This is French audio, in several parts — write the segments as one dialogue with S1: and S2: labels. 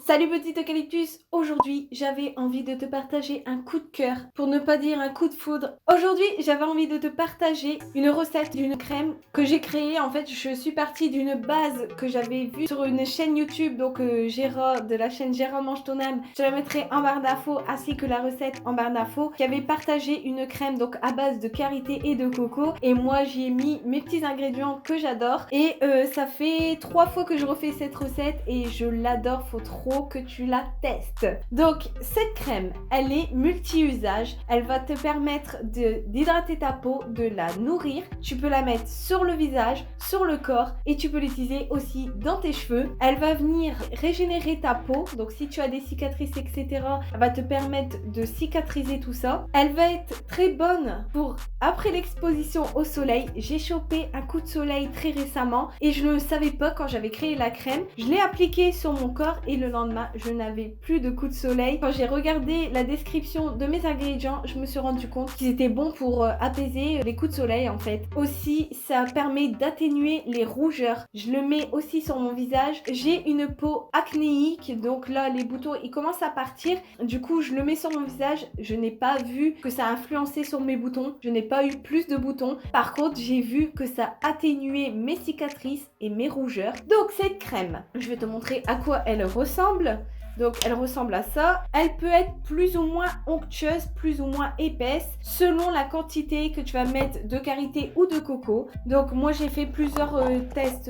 S1: Salut petit eucalyptus, aujourd'hui j'avais envie de te partager un coup de cœur, pour ne pas dire un coup de foudre. Aujourd'hui j'avais envie de te partager une recette d'une crème que j'ai créée. En fait je suis partie d'une base que j'avais vue sur une chaîne YouTube, donc Gérard, de la chaîne Gérard Mange Ton Âme. Je la mettrai en barre d'infos ainsi que la recette en barre d'infos, qui avait partagé une crème donc à base de karité et de coco, et moi j'y ai mis mes petits ingrédients que j'adore, et ça fait 3 fois que je refais cette recette et je l'adore, faut trop que tu la testes. Donc cette crème, elle est multi-usage, elle va te permettre d'hydrater ta peau, de la nourrir. Tu peux la mettre sur le visage, sur le corps, et tu peux l'utiliser aussi dans tes cheveux. Elle va venir régénérer ta peau, donc si tu as des cicatrices etc, elle va te permettre de cicatriser tout ça. Elle va être très bonne pour après l'exposition au soleil. J'ai chopé un coup de soleil très récemment et je ne le savais pas quand j'avais créé la crème. Je l'ai appliquée sur mon corps et le lendemain je n'avais plus de coups de soleil. Quand j'ai regardé la description de mes ingrédients, je me suis rendu compte qu'ils étaient bons pour apaiser les coups de soleil en fait. Aussi ça permet d'atténuer les rougeurs. Je le mets aussi sur mon visage. J'ai une peau acnéique, donc là les boutons ils commencent à partir. Du coup je le mets sur mon visage. Je n'ai pas vu que ça a influencé sur mes boutons. Je n'ai pas eu plus de boutons. Par contre j'ai vu que ça atténuait mes cicatrices et mes rougeurs. Donc cette crème, je vais te montrer à quoi elle ressemble. Donc elle ressemble à ça. Elle peut être plus ou moins onctueuse, plus ou moins épaisse, selon la quantité que tu vas mettre de karité ou de coco. Donc moi j'ai fait plusieurs tests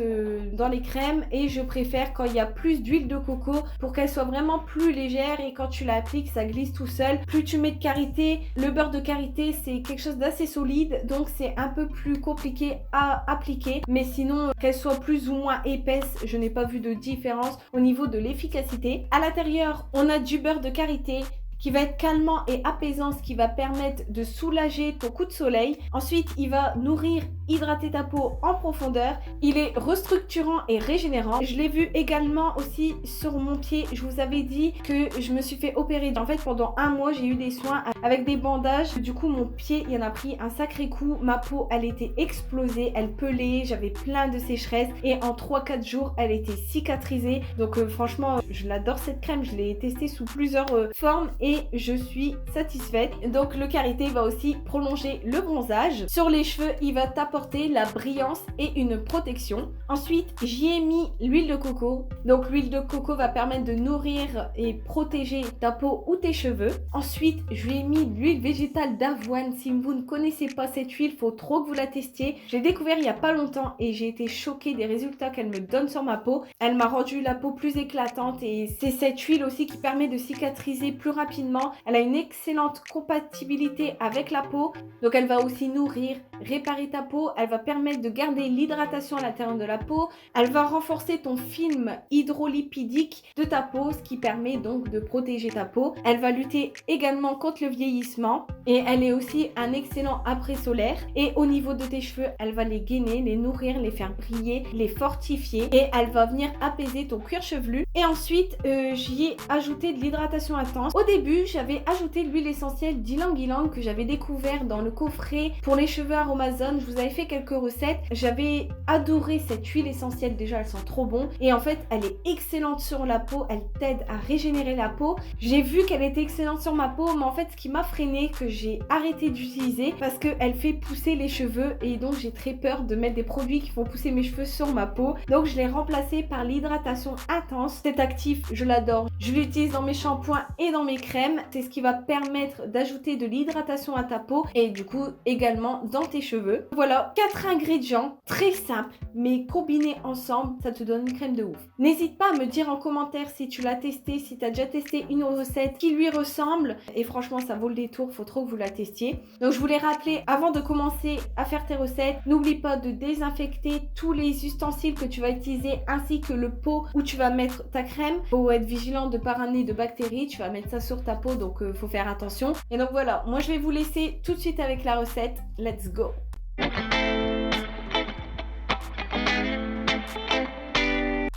S1: dans les crèmes, et je préfère quand il y a plus d'huile de coco pour qu'elle soit vraiment plus légère, et quand tu l'appliques ça glisse tout seul. Plus tu mets de karité, le beurre de karité c'est quelque chose d'assez solide, donc c'est un peu plus compliqué à appliquer. Mais sinon qu'elle soit plus ou moins épaisse, je n'ai pas vu de différence au niveau de l'efficacité. À l'intérieur, on a du beurre de karité qui va être calmant et apaisant, ce qui va permettre de soulager ton coup de soleil. Ensuite, il va nourrir, hydrater ta peau en profondeur. Il est restructurant et régénérant. Je l'ai vu également aussi sur mon pied. Je vous avais dit que je me suis fait opérer. En fait, pendant un mois, j'ai eu des soins avec des bandages. Du coup, mon pied, il en a pris un sacré coup. Ma peau, elle était explosée, elle pelait, j'avais plein de sécheresse. Et en 3-4 jours, elle était cicatrisée. Donc franchement, je l'adore cette crème. Je l'ai testée sous plusieurs formes et je suis satisfaite. Donc le karité va aussi prolonger le bronzage. Sur les cheveux, il va t'apporter la brillance et une protection. Ensuite, j'y ai mis l'huile de coco. Donc l'huile de coco va permettre de nourrir et protéger ta peau ou tes cheveux. Ensuite, je lui ai mis l'huile végétale d'avoine. Si vous ne connaissez pas cette huile, faut trop que vous la testiez. Je l'ai découvert il y a pas longtemps et j'ai été choquée des résultats qu'elle me donne sur ma peau. Elle m'a rendu la peau plus éclatante, et c'est cette huile aussi qui permet de cicatriser plus rapidement. Elle a une excellente compatibilité avec la peau, donc elle va aussi nourrir, réparer ta peau. Elle va permettre de garder l'hydratation à l'intérieur de la peau. Elle va renforcer ton film hydrolipidique de ta peau, ce qui permet donc de protéger ta peau. Elle va lutter également contre le vieillissement, et elle est aussi un excellent après solaire. Et au niveau de tes cheveux, elle va les gainer, les nourrir, les faire briller, les fortifier, et elle va venir apaiser ton cuir chevelu. Et ensuite j'y ai ajouté de l'hydratation intense. Au début j'avais ajouté l'huile essentielle d'ylang ylang que j'avais découvert dans le coffret pour les cheveux Aromazone. Je vous avais fait quelques recettes. J'avais adoré cette huile essentielle. Déjà elle sent trop bon, et en fait elle est excellente sur la peau. Elle t'aide à régénérer la peau. J'ai vu qu'elle était excellente sur ma peau, mais en fait ce qui m'a freiné, que j'ai arrêté d'utiliser parce qu'elle fait pousser les cheveux, et donc j'ai très peur de mettre des produits qui font pousser mes cheveux sur ma peau. Donc je l'ai remplacée par l'hydratation intense. Cet actif je l'adore, je l'utilise dans mes shampoings et dans mes crèmes. C'est ce qui va permettre d'ajouter de l'hydratation à ta peau, et du coup également dans tes cheveux. Voilà, 4 ingrédients très simples, mais combinés ensemble ça te donne une crème de ouf. N'hésite pas à me dire en commentaire si tu l'as testé, si tu as déjà testé une recette qui lui ressemble, et franchement ça vaut le détour, faut trop que vous la testiez. Donc je voulais rappeler, avant de commencer à faire tes recettes, n'oublie pas de désinfecter tous les ustensiles que tu vas utiliser, ainsi que le pot où tu vas mettre ta crème. Faut être vigilant de pas ramener de bactéries, tu vas mettre ça sur ta peau, donc faut faire attention. Et donc voilà, moi je vais vous laisser tout de suite avec la recette. Let's go!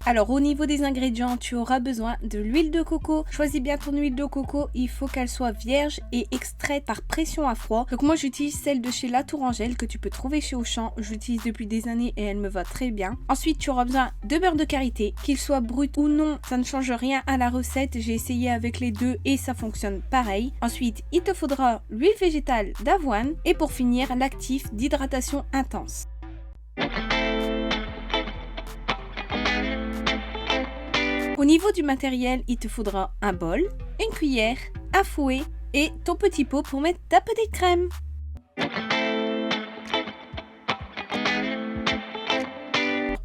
S1: Alors au niveau des ingrédients, tu auras besoin de l'huile de coco. Choisis bien ton huile de coco, il faut qu'elle soit vierge et extraite par pression à froid. Donc moi j'utilise celle de chez La Tourangelle que tu peux trouver chez Auchan. Je l'utilise depuis des années et elle me va très bien. Ensuite tu auras besoin de beurre de karité, qu'il soit brut ou non, ça ne change rien à la recette. J'ai essayé avec les deux et ça fonctionne pareil. Ensuite il te faudra l'huile végétale d'avoine et pour finir l'actif d'hydratation intense. Au niveau du matériel, il te faudra un bol, une cuillère, un fouet et ton petit pot pour mettre ta petite crème.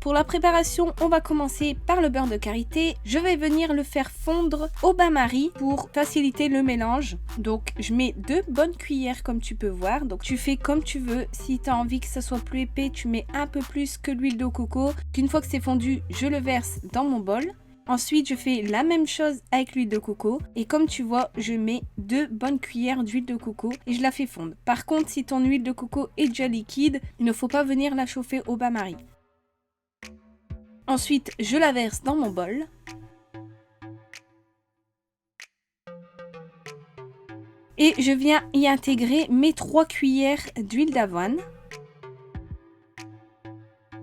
S1: Pour la préparation, on va commencer par le beurre de karité. Je vais venir le faire fondre au bain-marie pour faciliter le mélange. Donc je mets 2 bonnes cuillères comme tu peux voir. Donc tu fais comme tu veux. Si tu as envie que ça soit plus épais, tu mets un peu plus que l'huile de coco. Une fois que c'est fondu, je le verse dans mon bol. Ensuite, je fais la même chose avec l'huile de coco et comme tu vois, je mets 2 bonnes cuillères d'huile de coco et je la fais fondre. Par contre, si ton huile de coco est déjà liquide, il ne faut pas venir la chauffer au bain-marie. Ensuite, je la verse dans mon bol. Et je viens y intégrer mes 3 cuillères d'huile d'avoine.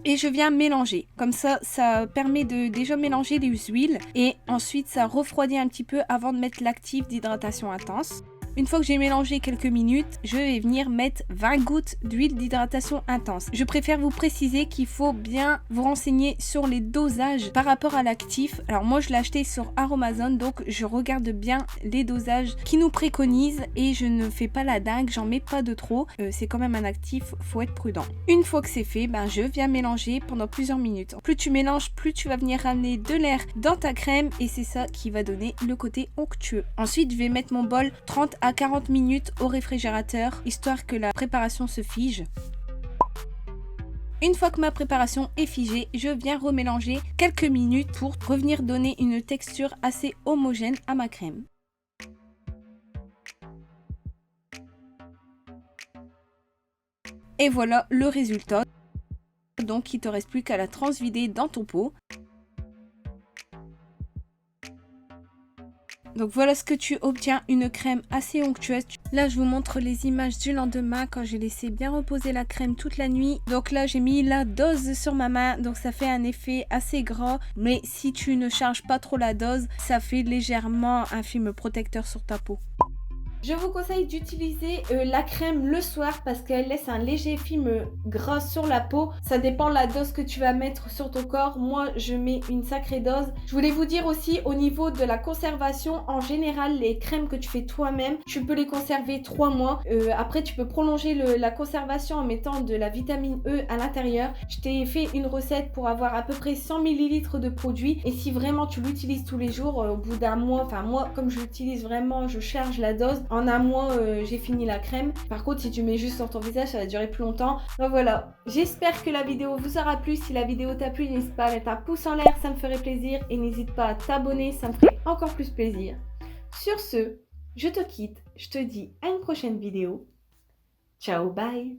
S1: Et je viens mélanger. Comme ça, ça permet de déjà mélanger les huiles. Et ensuite, ça refroidit un petit peu avant de mettre l'actif d'hydratation intense. Une fois que j'ai mélangé quelques minutes, je vais venir mettre 20 gouttes d'huile d'hydratation intense. Je préfère vous préciser qu'il faut bien vous renseigner sur les dosages par rapport à l'actif. Alors moi je l'ai acheté sur Aromazone, donc je regarde bien les dosages qui nous préconisent et je ne fais pas la dingue, j'en mets pas de trop. C'est quand même un actif, faut être prudent. Une fois que c'est fait, je viens mélanger pendant plusieurs minutes. Plus tu mélanges, plus tu vas venir ramener de l'air dans ta crème et c'est ça qui va donner le côté onctueux. Ensuite je vais mettre mon bol 30 à 40 minutes au réfrigérateur, histoire que la préparation se fige. Une fois que ma préparation est figée, je viens remélanger quelques minutes pour revenir donner une texture assez homogène à ma crème. Et voilà le résultat. Donc il ne te reste plus qu'à la transvider dans ton pot. Donc voilà ce que tu obtiens, une crème assez onctueuse. Là je vous montre les images du lendemain quand j'ai laissé bien reposer la crème toute la nuit. Donc là j'ai mis la dose sur ma main, donc ça fait un effet assez gras. Mais si tu ne charges pas trop la dose, ça fait légèrement un film protecteur sur ta peau. Je vous conseille d'utiliser la crème le soir parce qu'elle laisse un léger film gras sur la peau. Ça dépend de la dose que tu vas mettre sur ton corps. Moi, je mets une sacrée dose. Je voulais vous dire aussi au niveau de la conservation, en général, les crèmes que tu fais toi-même, tu peux les conserver 3 mois. Après, tu peux prolonger la conservation en mettant de la vitamine E à l'intérieur. Je t'ai fait une recette pour avoir à peu près 100 ml de produit. Et si vraiment tu l'utilises tous les jours, au bout d'un mois, enfin moi, comme je l'utilise vraiment, je charge la dose. En un mois, j'ai fini la crème. Par contre, si tu mets juste sur ton visage, ça va durer plus longtemps. Donc voilà, j'espère que la vidéo vous aura plu. Si la vidéo t'a plu, n'hésite pas à mettre un pouce en l'air, ça me ferait plaisir. Et n'hésite pas à t'abonner, ça me ferait encore plus plaisir. Sur ce, je te quitte. Je te dis à une prochaine vidéo. Ciao, bye!